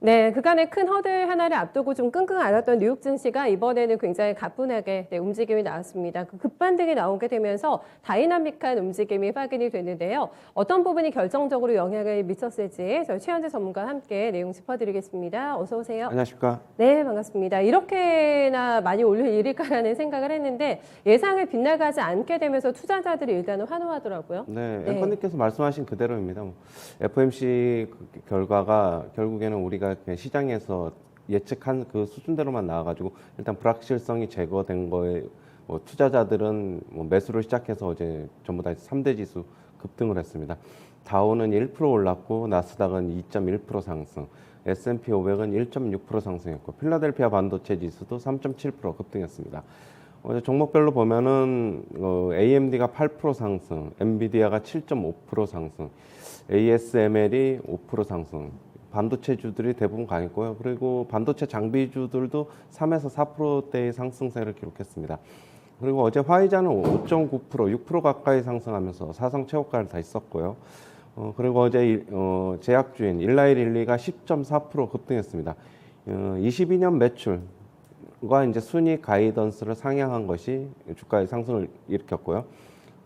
네, 그간의 큰 허들 하나를 앞두고 좀 끙끙 앓았던 뉴욕 증시가 이번에는 굉장히 가뿐하게 움직임이 나왔습니다. 그 급반등이 나오게 되면서 다이나믹한 움직임이 확인이 되는데요. 어떤 부분이 결정적으로 영향을 미쳤을지 저희 최현재 전문가와 함께 내용 짚어드리겠습니다. 어서 오세요. 안녕하십니까. 네, 반갑습니다. 이렇게나 많이 올릴 일일까라는 생각을 했는데 예상을 빗나가지 않게 되면서 투자자들이 일단은 환호하더라고요. 네, 네. 앵커님께서 말씀하신 그대로입니다. FOMC 결과가 결국에는 우리가 그냥 시장에서 예측한 그 수준대로만 나와가지고 일단 불확실성이 제거된 거에 투자자들은 매수를 시작해서 어제 전부 다 3대 지수 급등을 했습니다. 다우는 1% 올랐고 나스닥은 2.1% 상승, S&P 500은 1.6% 상승했고 필라델피아 반도체 지수도 3.7% 급등했습니다. 어제 종목별로 보면은 AMD가 8% 상승, 엔비디아가 7.5% 상승, ASML이 5% 상승, 반도체주들이 대부분 강했고요. 그리고 반도체 장비주들도 3에서 4%대의 상승세를 기록했습니다. 그리고 어제 화이자는 5.9%, 6% 가까이 상승하면서 사상 최고가를 달성했고요. 그리고 어제 제약주인 일라이릴리가 10.4% 급등했습니다. 22년 매출과 이제 순이익 가이던스를 상향한 것이 주가의 상승을 일으켰고요.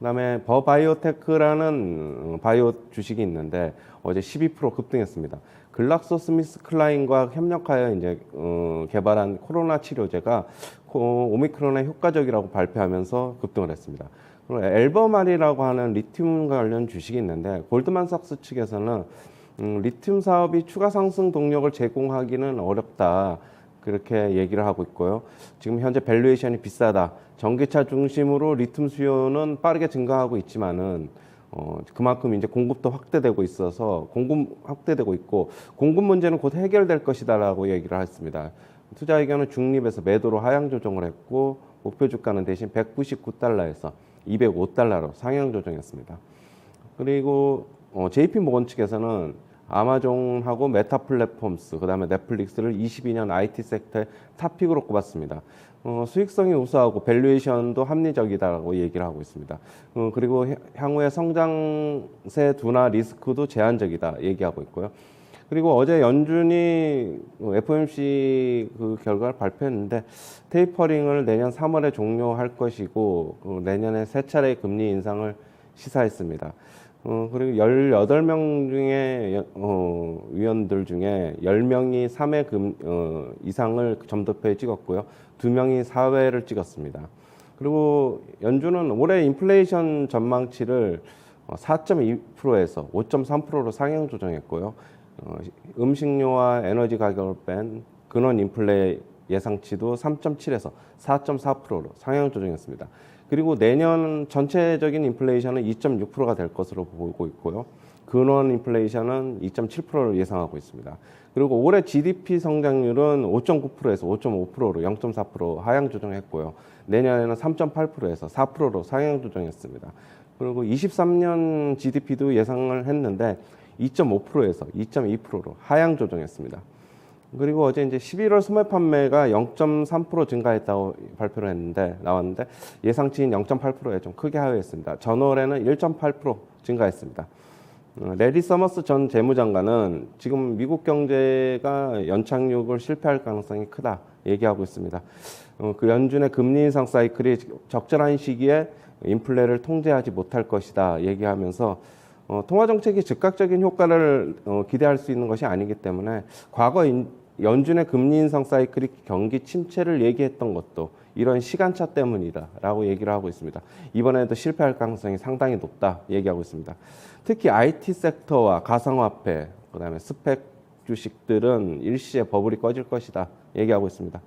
그다음에 버바이오테크라는 바이오 주식이 있는데 어제 12% 급등했습니다. 글락소스미스클라인과 협력하여 이제 개발한 코로나 치료제가 오미크론에 효과적이라고 발표하면서 급등을 했습니다. 그리고 엘버말이라고 하는 리튬 관련 주식이 있는데 골드만삭스 측에서는 리튬 사업이 추가 상승 동력을 제공하기는 어렵다. 그렇게 얘기를 하고 있고요. 지금 현재 밸류에이션이 비싸다. 전기차 중심으로 리튬 수요는 빠르게 증가하고 있지만은 그만큼 이제 공급도 확대되고 있어서 공급 확대되고 있고 공급 문제는 곧 해결될 것이다라고 얘기를 했습니다. 투자 의견은 중립에서 매도로 하향 조정을 했고 목표 주가는 대신 199달러에서 205달러로 상향 조정했습니다. 그리고 JP 모건 측에서는 아마존하고 메타 플랫폼스, 그다음에 넷플릭스를 22년 IT 섹터의 탑픽으로 꼽았습니다. 수익성이 우수하고 밸류에이션도 합리적이다라고 얘기를 하고 있습니다. 그리고 향후의 성장세 둔화 리스크도 제한적이다 얘기하고 있고요. 그리고 어제 연준이 FOMC 그 결과를 발표했는데 테이퍼링을 내년 3월에 종료할 것이고 내년에 세 차례 금리 인상을 시사했습니다. 그리고 18명 중에 위원들 중에 10명이 3회 이상을 점도표에 찍었고요. 2명이 4회를 찍었습니다. 그리고 연준은 올해 인플레이션 전망치를 4.2%에서 5.3%로 상향 조정했고요. 음식료와 에너지 가격을 뺀 근원 인플레 예상치도 3.7에서 4.4%로 상향 조정했습니다. 그리고 내년 전체적인 인플레이션은 2.6%가 될 것으로 보고 있고요. 근원 인플레이션은 2.7%를 예상하고 있습니다. 그리고 올해 GDP 성장률은 5.9%에서 5.5%로 0.4% 하향 조정했고요. 내년에는 3.8%에서 4%로 상향 조정했습니다. 그리고 23년 GDP도 예상을 했는데 2.5%에서 2.2%로 하향 조정했습니다. 그리고 어제 이제 11월 소매 판매가 0.3% 증가했다고 발표를 나왔는데 예상치인 0.8%에 좀 크게 하회했습니다. 전월에는 1.8% 증가했습니다. 레리 서머스 전 재무장관은 지금 미국 경제가 연착륙을 실패할 가능성이 크다 얘기하고 있습니다. 그 연준의 금리 인상 사이클이 적절한 시기에 인플레를 통제하지 못할 것이다 얘기하면서 통화 정책이 즉각적인 효과를 기대할 수 있는 것이 아니기 때문에 과거 연준의 금리 인상 사이클이 경기 침체를 얘기했던 것도 이런 시간차 때문이다라고 얘기를 하고 있습니다. 이번에도 실패할 가능성이 상당히 높다 얘기하고 있습니다. 특히 IT 섹터와 가상화폐, 그다음에 스펙 주식들은 일시에 버블이 꺼질 것이다 얘기하고 있습니다.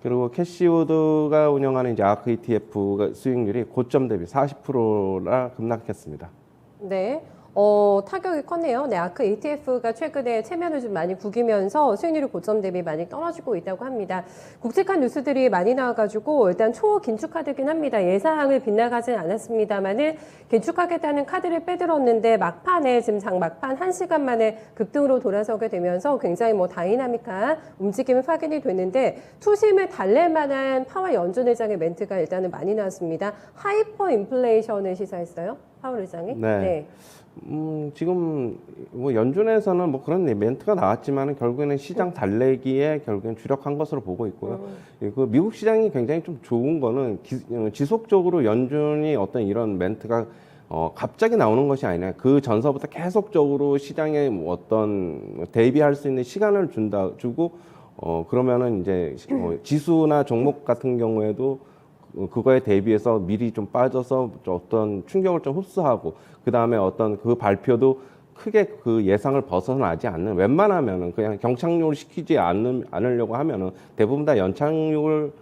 그리고 캐시우드가 운영하는 이제 아크 ETF 수익률이 고점 대비 40%나 급락했습니다. 네. 타격이 컸네요. 네, 아크 ETF가 최근에 체면을 좀 많이 구기면서 수익률이 고점 대비 많이 떨어지고 있다고 합니다. 굵직한 뉴스들이 많이 나와가지고 일단 초긴축하드긴 합니다. 예상을 빗나가진 않았습니다만은 긴축하겠다는 카드를 빼들었는데 막판에 지금 장 막판 1시간 만에 급등으로 돌아서게 되면서 굉장히 다이나믹한 움직임이 확인이 되는데 투심을 달랠 만한 파월 연준 의장의 멘트가 일단은 많이 나왔습니다. 하이퍼 인플레이션을 시사했어요. 파월 의장이. 네. 지금 뭐 연준에서는 뭐 그런 멘트가 나왔지만은 결국에는 시장 달래기에 결국엔 주력한 것으로 보고 있고요. 그 미국 시장이 굉장히 좀 좋은 거는 지속적으로 연준이 어떤 이런 멘트가 갑자기 나오는 것이 아니라 그 전서부터 계속적으로 시장에 뭐 어떤 대비할 수 있는 시간을 주고 그러면은 이제 지수나 종목 같은 경우에도 그거에 대비해서 미리 좀 빠져서 어떤 충격을 좀 흡수하고 그 다음에 어떤 그 발표도 크게 그 예상을 벗어나지 않는 웬만하면은 그냥 경착륙을 시키지 않으려고 하면은 대부분 다 연착륙을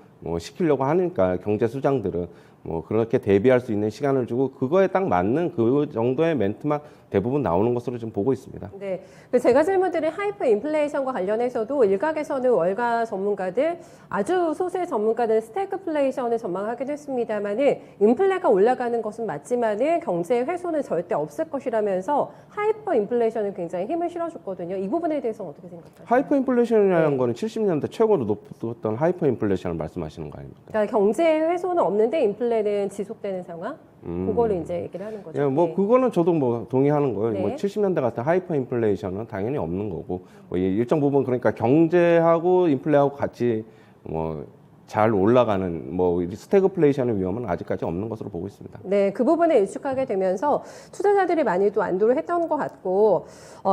시키려고 하니까 경제 수장들은 뭐 그렇게 대비할 수 있는 시간을 주고 그거에 딱 맞는 그 정도의 멘트만 대부분 나오는 것으로 좀 보고 있습니다. 네. 제가 질문드린 하이퍼 인플레이션과 관련해서도 일각에서는 월가 전문가들, 아주 소수의 전문가들은 스태그플레이션을 전망하기도 했습니다만은 인플레가 올라가는 것은 맞지만은 경제 훼손은 절대 없을 것이라면서 하이퍼 인플레이션을 굉장히 힘을 실어줬거든요. 이 부분에 대해서 어떻게 생각하세요? 하이퍼 인플레이션이라는 거는 70년대 최고로 높았던 하이퍼 인플레이션을 말씀하시는 거 아닙니까? 그러니까 경제 훼손은 없는데 인플레는 지속되는 상황? 그거를 이제 얘기를 하는 거죠. 예, 뭐 네. 그거는 저도 뭐 동의하는 거예요. 네. 뭐 70년대 같은 하이퍼 인플레이션은 당연히 없는 거고 뭐 일정 부분 그러니까 경제하고 인플레하고 같이 뭐 잘 올라가는 뭐 스태그플레이션의 위험은 아직까지 없는 것으로 보고 있습니다. 네, 그 부분을 일축하게 되면서 투자자들이 많이 또 안도를 했던 것 같고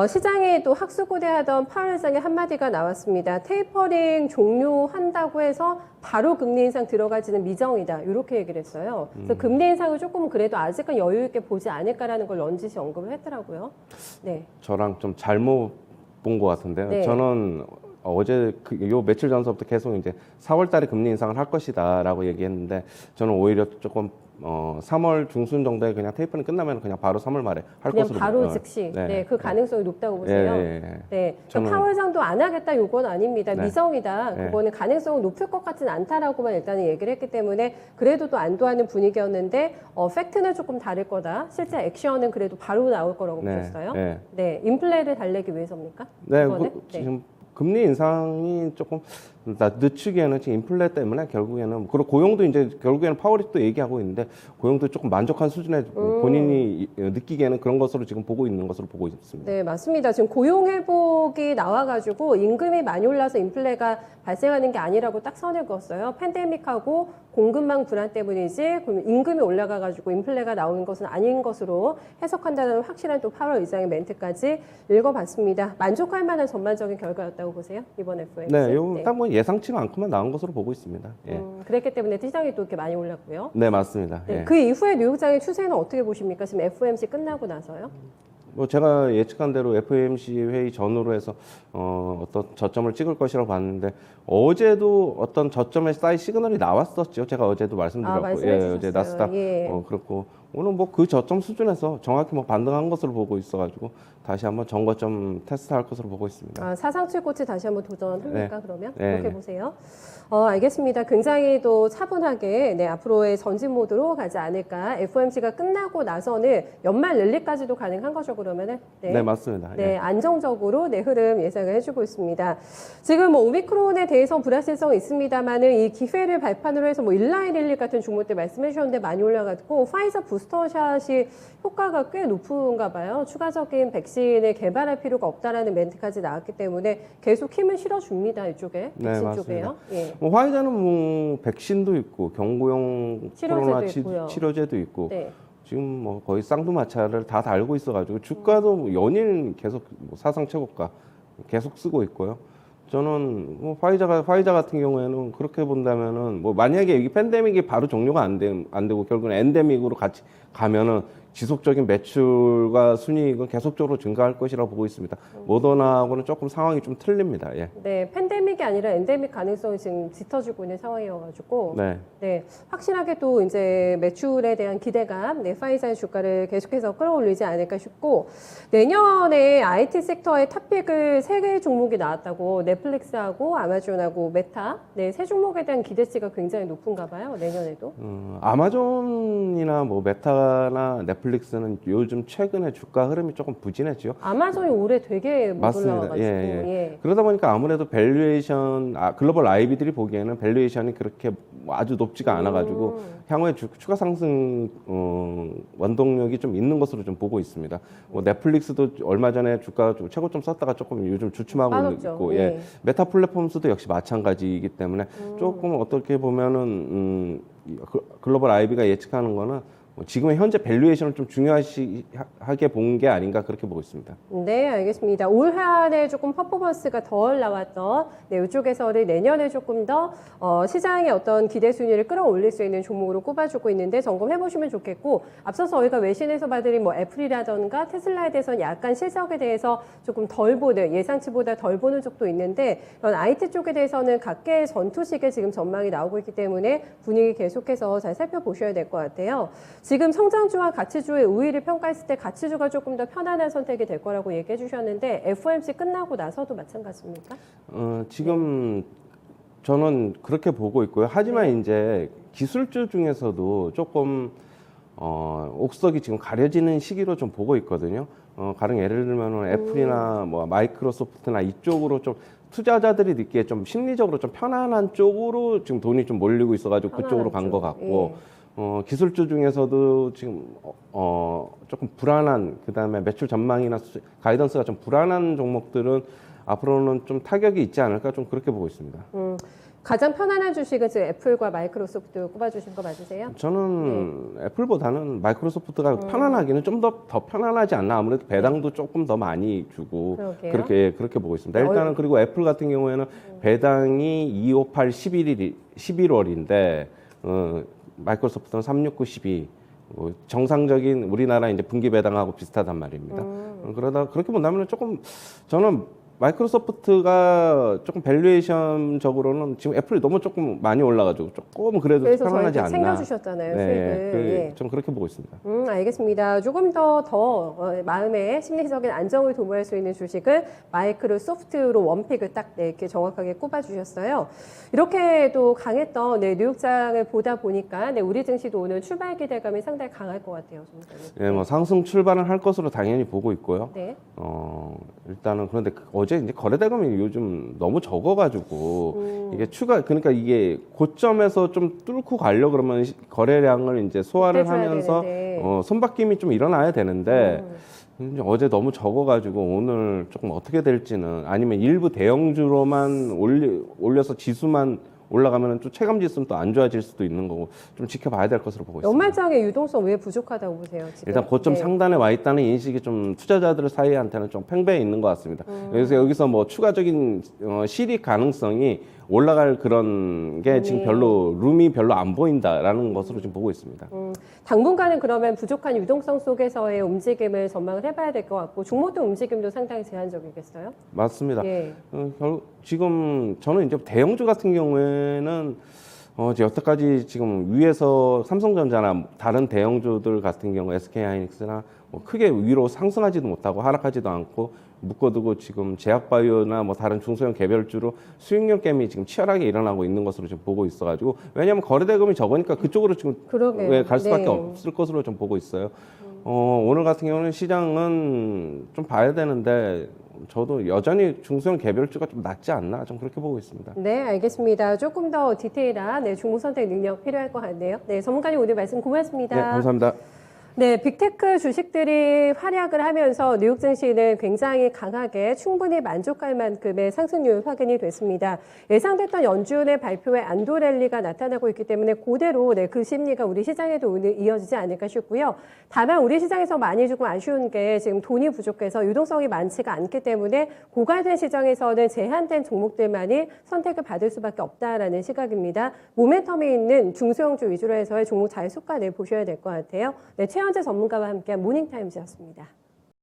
시장에 또 학수고대하던 파월 의장의 한마디가 나왔습니다. 테이퍼링 종료한다고 해서 바로 금리 인상 들어가지는 미정이다. 이렇게 얘기를 했어요. 그래서 금리 인상을 조금 그래도 아직은 여유 있게 보지 않을까라는 걸 넌지시 언급을 했더라고요. 네. 저랑 좀 잘못 본 것 같은데요. 네. 저는 어제 요 며칠 전서부터 계속 이제 4월 달에 금리 인상을 할 것이다라고 얘기했는데 저는 오히려 조금 3월 중순 정도에 그냥 테이퍼링 끝나면 그냥 바로 3월 말에 할 그냥 것으로 바로 봐요. 즉시. 네. 네, 그 가능성이 높다고 보세요. 네, 저는- 파월 의장도 안 하겠다 요건 아닙니다. 네. 미정이다. 네. 그거는 가능성은 높을 것 같지는 않다라고만 일단은 얘기를 했기 때문에 그래도 또 안도하는 분위기였는데 팩트는 조금 다를 거다. 실제 액션은 그래도 바로 나올 거라고 네. 보셨어요. 네. 네, 인플레를 달래기 위해서입니까? 네, 이번에? 지금 금리 인상이 조금 늦추기에는 지금 인플레 때문에 결국에는 그리고 고용도 이제 결국에는 파월이 또 얘기하고 있는데 고용도 조금 만족한 수준에 본인이 느끼기에는 그런 것으로 지금 보고 있는 것으로 보고 있습니다. 네, 맞습니다. 지금 고용 회복이 나와가지고 임금이 많이 올라서 인플레가 발생하는 게 아니라고 딱 선을 그었어요. 팬데믹하고 공급망 불안 때문이지 그럼 임금이 올라가가지고 인플레가 나오는 것은 아닌 것으로 해석한다는 확실한 또 파월 의장의 멘트까지 읽어봤습니다. 만족할 만한 전반적인 결과였다고 보세요? 이번 FOMC? 네, 딱 뭐 예상치가 않고만 나온 것으로 보고 있습니다. 예. 그랬기 때문에 시장이 또 이렇게 많이 올랐고요. 네, 맞습니다. 네, 예. 그 이후에 뉴욕장의 추세는 어떻게 보십니까? 지금 FOMC 끝나고 나서요? 뭐 제가 예측한 대로 FOMC 회의 전후로 해서 어떤 저점을 찍을 것이라고 봤는데 어제도 어떤 저점의 사이 시그널이 나왔었죠. 제가 어제도 말씀드렸고, 말씀해 주셨어요. 어제 나스닥 예. 그렇고 오늘 뭐 그 저점 수준에서 정확히 뭐 반등한 것으로 보고 있어가지고 다시 한번 정거점 테스트할 것으로 보고 있습니다. 사상 최고치 다시 한번 도전합니까? 네. 그러면 네, 그렇게 네. 보세요. 알겠습니다. 굉장히 또 차분하게 앞으로의 전진 모드로 가지 않을까. FOMC가 끝나고 나서는 연말 랠리까지도 가능한 거죠. 그러면은 네, 맞습니다. 네, 예. 안정적으로 흐름 예상을 해주고 있습니다. 지금 뭐 오미크론에 대해서 불확실성이 있습니다만은 이 기회를 발판으로 해서 뭐 일라이릴리 같은 종목들 말씀해 주셨는데 많이 올라갔고 파이저 부스터샷이 효과가 꽤 높은가 봐요. 추가적인 백신을 개발할 필요가 없다라는 멘트까지 나왔기 때문에 계속 힘을 실어줍니다. 이쪽에 네, 백신 맞습니다. 쪽에요. 예. 뭐 화이자는 뭐 백신도 있고 경구용 치료제도 코로나 있고요. 치료제도 있고 네. 지금 뭐 거의 쌍두마차를 다 달고 있어가지고 주가도 뭐 연일 계속 뭐 사상 최고가 계속 쓰고 있고요. 저는 뭐 파이자 같은 경우에는 그렇게 본다면은 뭐 만약에 이 팬데믹이 바로 종료가 안 되고 결국은 엔데믹으로 같이 가면은 지속적인 매출과 순이익은 계속적으로 증가할 것이라고 보고 있습니다. 모더나하고는 조금 상황이 좀 틀립니다. 예. 네, 팬데믹이 아니라 엔데믹 가능성이 지금 짙어지고 있는 상황이어가지고 네. 확실하게 또 이제 매출에 대한 기대감, 파이자의 주가를 계속해서 끌어올리지 않을까 싶고 내년에 IT 섹터의 탑픽을 3개의 종목이 나왔다고 넷플릭스하고 아마존하고 메타, 세 종목에 대한 기대치가 굉장히 높은가 봐요. 내년에도. 아마존이나 뭐 메타나 넷플릭스는 요즘 최근에 주가 흐름이 조금 부진했죠. 아마존이 올해 되게 못 맞습니다. 올라와가지고. 예. 그러다 보니까 아무래도 밸류에이션, 글로벌 IB들이 보기에는 밸류에이션이 그렇게 뭐 아주 높지가 않아가지고 향후에 추가 상승 원동력이 좀 있는 것으로 좀 보고 있습니다. 뭐 넷플릭스도 얼마 전에 주가 최고점 썼다가 조금 요즘 주춤하고 빠졌죠. 있고, 예. 메타 플랫폼스도 역시 마찬가지이기 때문에 조금 어떻게 보면은 글로벌 IB가 예측하는 거는 뭐 지금의 현재 밸류에이션을 좀 중요하게 본 게 아닌가 그렇게 보고 있습니다. 네, 알겠습니다. 올 한해 조금 퍼포먼스가 덜 나왔던 이쪽에서는 내년에 조금 더 시장의 어떤 기대 순위를 끌어올릴 수 있는 종목으로 꼽아주고 있는데 점검해 보시면 좋겠고, 앞서서 저희가 외신에서 봐드린 뭐 애플이라던가 테슬라에 대해서는 약간 실적에 대해서 조금 덜 보는, 예상치보다 덜 보는 쪽도 있는데, 이런 IT 쪽에 대해서는 각계의 전투식의 지금 전망이 나오고 있기 때문에 분위기 계속해서 잘 살펴보셔야 될 것 같아요. 지금 성장주와 가치주의 우위를 평가했을 때 가치주가 조금 더 편안한 선택이 될 거라고 얘기해 주셨는데, FOMC 끝나고 나서도 마찬가지입니까? 지금 저는 그렇게 보고 있고요. 하지만 이제 기술주 중에서도 조금 옥석이 지금 가려지는 시기로 좀 보고 있거든요. 가령 예를 들면 애플이나 뭐 마이크로소프트나 이쪽으로 좀 투자자들이 듣기에 좀 심리적으로 좀 편안한 쪽으로 지금 돈이 좀 몰리고 있어가지고 그쪽으로 간 것 같고. 기술주 중에서도 지금 조금 불안한, 그다음에 매출 전망이나 가이던스가 좀 불안한 종목들은 앞으로는 좀 타격이 있지 않을까, 좀 그렇게 보고 있습니다. 가장 편안한 주식은 지금 애플과 마이크로소프트 꼽아주신 거 맞으세요? 저는 애플보다는 마이크로소프트가 편안하기는 좀 더 편안하지 않나. 아무래도 배당도 조금 더 많이 주고 그러게요. 그렇게 보고 있습니다. 일단은 그리고 애플 같은 경우에는 배당이 258 11월인데 마이크로소프트는 369 12. 정상적인 우리나라 이제 분기 배당하고 비슷하단 말입니다. 그러다 그렇게 본다면 조금 저는 마이크로소프트가 조금 밸류에이션적으로는 지금 애플이 너무 조금 많이 올라가지고 조금 그래도 그래서 편안하지 저희한테 않나. 챙겨주셨잖아요, 네, 수익을. 예. 좀 그렇게 보고 있습니다. 알겠습니다. 조금 더 마음의 심리적인 안정을 도모할 수 있는 주식을 마이크로소프트로 원픽을 딱 이렇게 정확하게 꼽아주셨어요. 이렇게 또 강했던 뉴욕장을 보다 보니까 우리 증시도 오늘 출발 기대감이 상당히 강할 것 같아요. 네, 뭐 상승 출발은 할 것으로 당연히 보고 있고요. 네. 일단은 그런데 어제 이제 거래대금이 요즘 너무 적어가지고 이게 그러니까 이게 고점에서 좀 뚫고 가려 그러면 거래량을 이제 소화를 하면서 손바뀜이 좀 일어나야 되는데 이제 어제 너무 적어가지고 오늘 조금 어떻게 될지는, 아니면 일부 대형주로만 올려서 지수만 올라가면 또 체감 지수는 또 안 좋아질 수도 있는 거고 좀 지켜봐야 될 것으로 보고 있습니다. 연말장의 유동성 왜 부족하다고 보세요? 지금? 일단 고점 상단에 와 있다는 인식이 좀 투자자들 사이한테는 좀 팽배해 있는 것 같습니다. 그래서 여기서 뭐 추가적인 실익 가능성이 올라갈 그런 게 지금 룸이 별로 안 보인다라는 것으로 지금 보고 있습니다. 당분간은 그러면 부족한 유동성 속에서의 움직임을 전망을 해봐야 될 것 같고, 종목도 움직임도 상당히 제한적이겠어요? 맞습니다. 예. 지금 저는 이제 대형주 같은 경우에는 이제 여태까지 지금 위에서 삼성전자나 다른 대형주들 같은 경우 SK하이닉스나 뭐 크게 위로 상승하지도 못하고 하락하지도 않고 묶어두고 지금 제약바이오나 뭐 다른 중소형 개별주로 수익률 게임이 지금 치열하게 일어나고 있는 것으로 지금 보고 있어가지고, 왜냐하면 거래대금이 적으니까 그쪽으로 지금 갈 수밖에 없을 것으로 좀 보고 있어요. 오늘 같은 경우는 시장은 좀 봐야 되는데 저도 여전히 중소형 개별주가 좀 낫지 않나, 좀 그렇게 보고 있습니다. 네, 알겠습니다. 조금 더 디테일한 종목 선택 능력 필요할 것 같네요. 네, 전문가님 오늘 말씀 고맙습니다. 네, 감사합니다. 네, 빅테크 주식들이 활약을 하면서 뉴욕 증시는 굉장히 강하게 충분히 만족할 만큼의 상승률 확인이 됐습니다. 예상됐던 연준의 발표에 안도 랠리가 나타나고 있기 때문에 그대로 그 심리가 우리 시장에도 오늘 이어지지 않을까 싶고요. 다만 우리 시장에서 많이 조금 아쉬운 게 지금 돈이 부족해서 유동성이 많지가 않기 때문에 고갈된 시장에서는 제한된 종목들만이 선택을 받을 수밖에 없다라는 시각입니다. 모멘텀이 있는 중소형주 위주로 해서의 종목 잘 속아내 보셔야 될 것 같아요. 네, 최현재 전문가와 함께한 모닝타임즈였습니다.